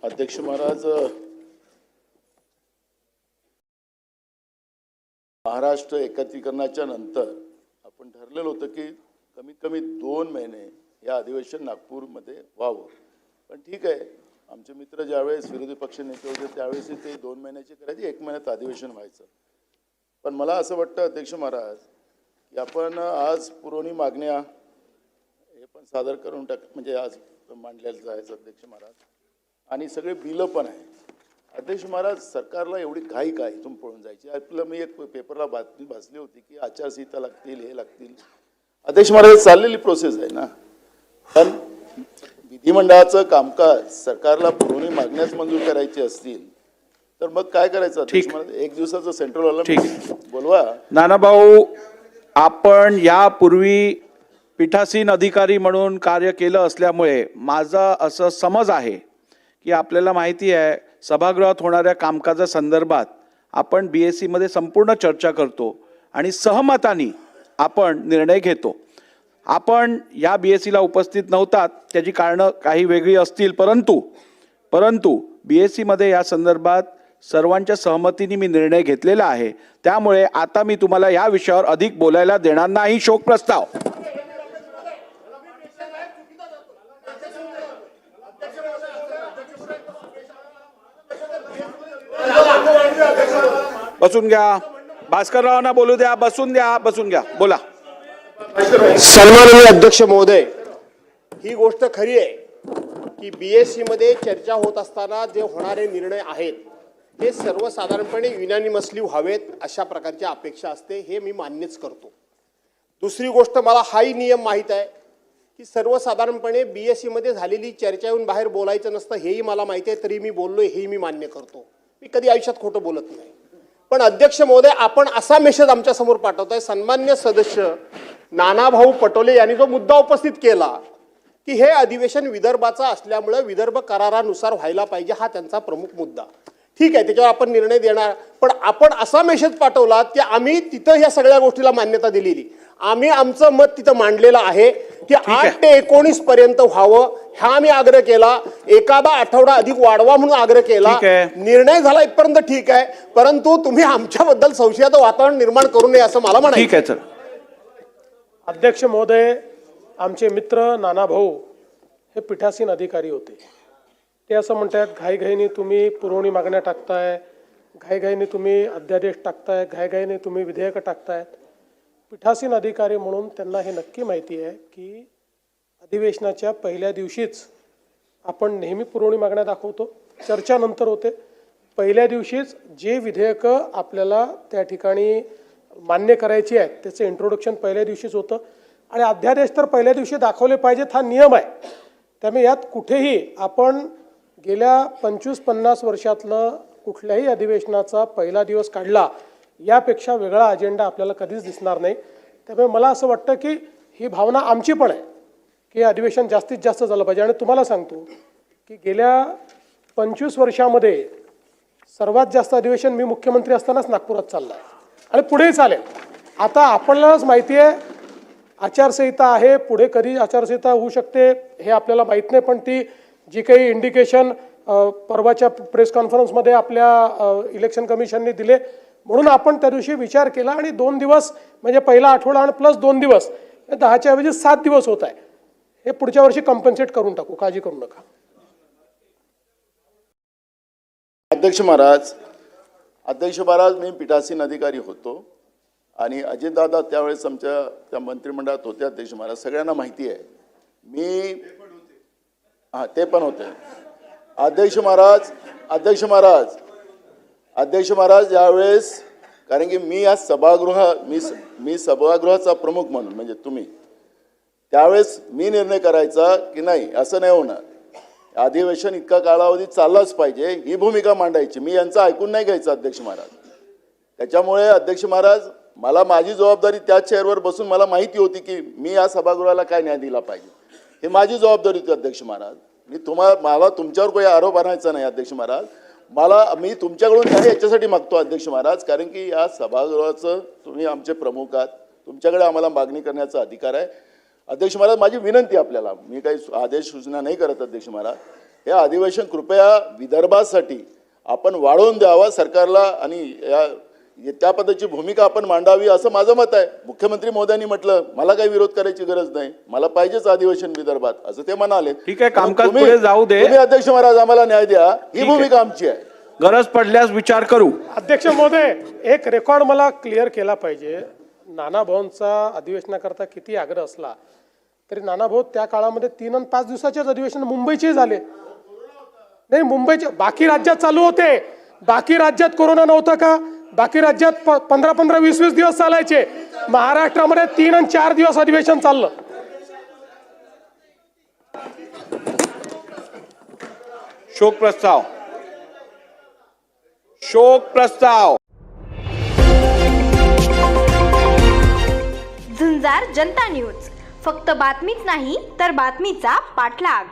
अध्यक्ष महाराज, महाराष्ट्र एकत्रीकरणाच्या नंतर आपण ठरलेलं होतं की कमीत कमी 2 महिने या अधिवेशन नागपूरमध्ये व्हावं. पण ठीक आहे, आमचे मित्र ज्यावेळेस विरोधी पक्ष नेते होते त्यावेळेस ते 2 महिन्याचे करायचे, 1 महिन्यात अधिवेशन व्हायचं. पण मला असं वाटतं अध्यक्ष महाराज की आपण आज पुरवणी मागण्या हे पण सादर करून म्हणजे आज मांडलेलं जायचं अध्यक्ष महाराज, आणि सगळे बिलं पण आहे. अध्यक्ष महाराज, सरकारला एवढी घाई काय इथून पळून जायची? आपलं मी एक पेपरला बातमी वाचली होती की आचारसंहिता लागतील, हे लागतील. अध्यक्ष महाराज, चाललेली प्रोसेस आहे ना. पण विधिमंडळाचं कामकाज सरकारला पुरवणी मागण्यास मंजूर करायची असतील तर मग काय करायचं अध्यक्ष महाराज? 1 दिवसाचं सेंट्रल हॉलला बोलवा. नानाभाऊ, आपण यापूर्वी पीठासीन अधिकारी म्हणून कार्य केलं असल्यामुळे माझा असं समज आहे की आपल्याला माहिती आहे सभागृहात होणाऱ्या कामकाजासंदर्भात आपण BSc मध्ये संपूर्ण चर्चा करतो आणि सहमताने आपण निर्णय घेतो. आपण या BSc ला उपस्थित नव्हतात, त्याची कारणं काही वेगळी असतील, परंतु BSc मध्ये या संदर्भात सर्वांच्या सहमतीने मी निर्णय घेतलेला आहे. त्यामुळे आता मी तुम्हाला या विषयावर अधिक बोलायला देणार नाही. शोक प्रस्ताव. बसून घ्या. भास्कररावांना बोलू द्या. बसून घ्या. बोला. सन्माननीय अध्यक्ष महोदय, ही गोष्ट खरी आहे की BSc मध्ये चर्चा होत असताना जे होणारे निर्णय आहेत हे सर्वसाधारणपणे युनॅनिमसली व्हावेत अशा प्रकारची अपेक्षा असते. हे मी मान्यच करतो. दुसरी गोष्ट, मला हाही नियम माहीत आहे की सर्वसाधारणपणे BSc मध्ये झालेली चर्चा येऊन बाहेर बोलायचं नसतं, हेही मला माहिती आहे. तरी मी बोललोय, हेही मी मान्य करतो. मी कधी आयुष्यात खोटं बोलत नाही. पण अध्यक्ष महोदय, आपण असा मेसेज आमच्या समोर पाठवताय. सन्मान्य सदस्य नानाभाऊ पटोले यांनी जो मुद्दा उपस्थित केला की हे अधिवेशन विदर्भाचं असल्यामुळे विदर्भ करारानुसार व्हायला पाहिजे, हा त्यांचा प्रमुख मुद्दा. ठीक आहे, त्याच्यावर आपण निर्णय देणार. पण आपण असा मेसेज पाठवला की आम्ही तिथं या सगळ्या गोष्टीला मान्यता दिलेली. आम्ही आमचं मत तिथं मांडलेलं आहे की 8 ते 19 पर्यंत व्हावं, हा आम्ही आग्रह केला. एखादा आठवडा अधिक वाढवा म्हणून आग्रह केला. निर्णय झाला इथपर्यंत ठीक आहे, परंतु तुम्ही आमच्याबद्दल संशयाचं वातावरण निर्माण करू नये असं मला म्हणायचं. ठीक आहे सर. अध्यक्ष महोदय, आमचे मित्र नानाभाऊ हे पीठासीन अधिकारी होते. ते असं म्हणतात घाईघाईने तुम्ही पुरवणी मागण्या टाकताय, घाईघाईने तुम्ही अध्यादेश टाकताय, घाईघाईने तुम्ही विधेयकं टाकतायत. पीठासीन अधिकारी म्हणून त्यांना हे नक्की माहिती आहे की अधिवेशनाच्या पहिल्या दिवशीच आपण नेहमी पुरवणी मागण्या दाखवतो, चर्चा नंतर होते. पहिल्या दिवशीच जे विधेयकं आपल्याला त्या ठिकाणी मान्य करायची आहेत त्याचं इंट्रोडक्शन पहिल्या दिवशीच होतं आणि अध्यादेश तर पहिल्या दिवशी दाखवले पाहिजेत, हा नियम आहे. त्यामुळे यात कुठेही आपण गेल्या 25-50 वर्षातलं कुठल्याही अधिवेशनाचा पहिला दिवस काढला यापेक्षा वेगळा अजेंडा आपल्याला कधीच दिसणार नाही. त्यामुळे मला असं वाटतं की ही भावना आमची पण आहे की अधिवेशन जास्तीत जास्त झालं पाहिजे. आणि तुम्हाला सांगतो की गेल्या 25 वर्षामध्ये सर्वात जास्त अधिवेशन मी मुख्यमंत्री असतानाच नागपुरात चाललं आहे आणि पुढेही चालेल. आता आपल्यालाच माहिती आहे आचारसंहिता आहे, पुढे कधी आचारसंहिता होऊ शकते हे आपल्याला माहीत नाही. पण ती जी काही इंडिकेशन परवाच्या प्रेस कॉन्फरन्समध्ये आपल्या इलेक्शन कमिशनने दिले म्हणून आपण त्या दिवशी विचार केला आणि 2 दिवस म्हणजे पहिला आठवडा आणि प्लस 2 दिवस 10च्या ऐवजी 7 दिवस होत आहे. हे पुढच्या वर्षी कॉम्पन्सेट करून टाकू, काळजी करू नका. अध्यक्ष महाराज, मी पीठासीन अधिकारी होतो आणि अजितदादा त्यावेळेस आमच्या त्या मंत्रिमंडळात होते. अध्यक्ष महाराज, सगळ्यांना माहिती आहे. मी ते पण होते. अध्यक्ष महाराज यावेळेस, कारण की मी आज मी सभागृहाचा प्रमुख म्हणून म्हणजे तुम्ही त्यावेळेस मी निर्णय करायचा की नाही असं नाही होणार, अधिवेशन इतका कालावधी चाललाच पाहिजे, ही भूमिका मांडायची. मी यांचं ऐकून नाही घ्यायचं अध्यक्ष महाराज. त्याच्यामुळे अध्यक्ष महाराज, मला माझी जबाबदारी त्या चेअरवर बसून मला माहिती होती की मी या सभागृहाला काय न्याय दिला पाहिजे, हे माझी जबाबदारी होती अध्यक्ष महाराज. मला तुमच्यावर काही आरोप आणायचा नाही अध्यक्ष महाराज. मी तुमच्याकडून न्याय याच्यासाठी मागतो अध्यक्ष महाराज, कारण की या सभागृहाचं तुम्ही आमचे प्रमुख आहात, तुमच्याकडे आम्हाला मागणी करण्याचा अधिकार आहे. अध्यक्ष महाराज, माझी विनंती आपल्याला, मी काही आदेश सूचना नाही करत अध्यक्ष महाराज, हे अधिवेशन कृपया विदर्भासाठी आपण वाढवून द्यावा सरकारला आणि त्या पद्धतीची भूमिका आपण मांडावी असं माझं मत आहे. मुख्यमंत्री मोदयांनी म्हटलं मला काही विरोध करायची गरज नाही, मला पाहिजेच अधिवेशन विदर्भात असं ते म्हणाले. ठीक आहे, कामकाज तुम्ही- पुढे जाऊ दे. तुम्ही अध्यक्ष महाराज आम्हाला न्याय द्या, ही भूमिका आमची आहे. गरज पडल्यास विचार करू. अध्यक्ष महोदय, एक रेकॉर्ड मला क्लिअर केला पाहिजे. नाना भाऊंचा अधिवेशनाकरता किती आग्रह असला तरी नाना भाऊ त्या काळामध्ये 3 आणि 5 दिवसाचेच अधिवेशन मुंबईचे झाले. नाही, मुंबईचे बाकी राज्यात चालू होते. बाकी राज्यात कोरोना नव्हता का? बाकी राज्यात 15-15, 20-20 दिवस चालायचे. महाराष्ट्रामध्ये 3 आणि 4 दिवस अधिवेशन चाललं. शोक प्रस्ताव. शोक प्रस्ताव. झुंजार जनता न्यूज, फक्त बातमीच नाही तर बातमीचा पाठलाग.